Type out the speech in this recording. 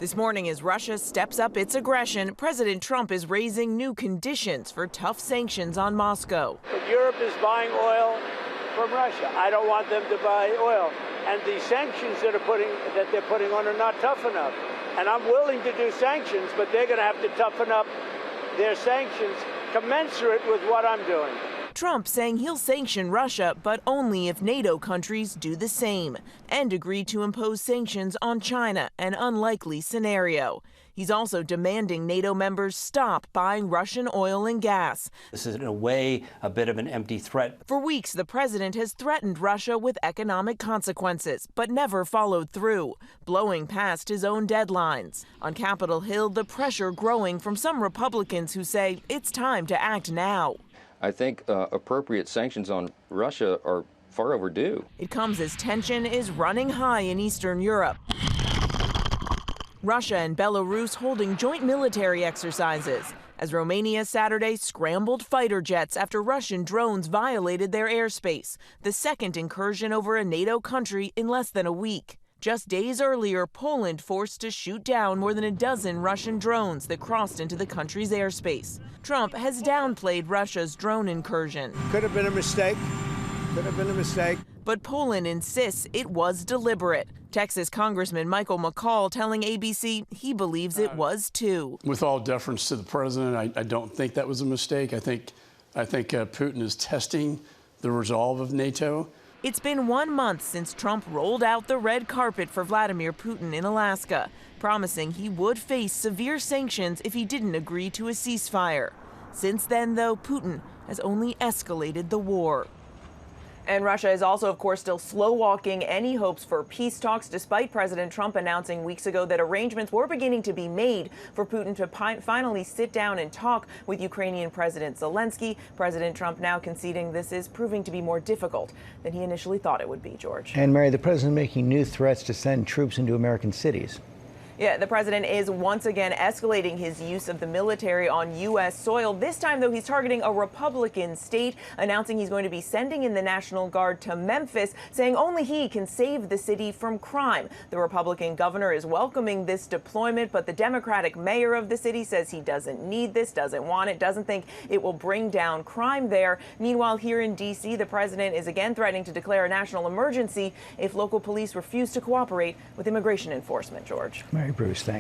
This morning, as Russia steps up its aggression, President Trump is raising new conditions for tough sanctions on Moscow. But Europe is buying oil from Russia. I don't want them to buy oil. And the sanctions that they're putting on are not tough enough. And I'm willing to do sanctions, but they're going to have to toughen up their sanctions commensurate with what I'm doing. Trump saying he'll sanction Russia, but only if NATO countries do the same, and agree to impose sanctions on China, an unlikely scenario. He's also demanding NATO members stop buying Russian oil and gas. This is, in a way, a bit of an empty threat. For weeks, the president has threatened Russia with economic consequences, but never followed through, blowing past his own deadlines. On Capitol Hill, the pressure growing from some Republicans who say it's time to act now. I think appropriate sanctions on Russia are far overdue. It comes as tension is running high in Eastern Europe. Russia and Belarus holding joint military exercises, as Romania Saturday scrambled fighter jets after Russian drones violated their airspace, the second incursion over a NATO country in less than a week. Just days earlier, Poland forced to shoot down more than a dozen Russian drones that crossed into the country's airspace. Trump has downplayed Russia's drone incursion. Could have been a mistake. Could have been a mistake. But Poland insists it was deliberate. Texas Congressman Michael McCall telling ABC he believes it was too. With all deference to the president, I don't think that was a mistake. I think Putin is testing the resolve of NATO. It's been 1 month since Trump rolled out the red carpet for Vladimir Putin in Alaska, promising he would face severe sanctions if he didn't agree to a ceasefire. Since then, though, Putin has only escalated the war. And Russia is also, of course, still slow-walking any hopes for peace talks, despite President Trump announcing weeks ago that arrangements were beginning to be made for Putin to finally sit down and talk with Ukrainian President Zelensky. President Trump now conceding this is proving to be more difficult than he initially thought it would be, George. And Mary, the president making new threats to send troops into American cities. Yeah, the president is once again escalating his use of the military on U.S. soil. This time, though, he's targeting a Republican state, announcing he's going to be sending in the National Guard to Memphis, saying only he can save the city from crime. The Republican governor is welcoming this deployment, but the Democratic mayor of the city says he doesn't need this, doesn't want it, doesn't think it will bring down crime there. Meanwhile, here in D.C., the president is again threatening to declare a national emergency if local police refuse to cooperate with immigration enforcement, George. Mary Bruce, thanks.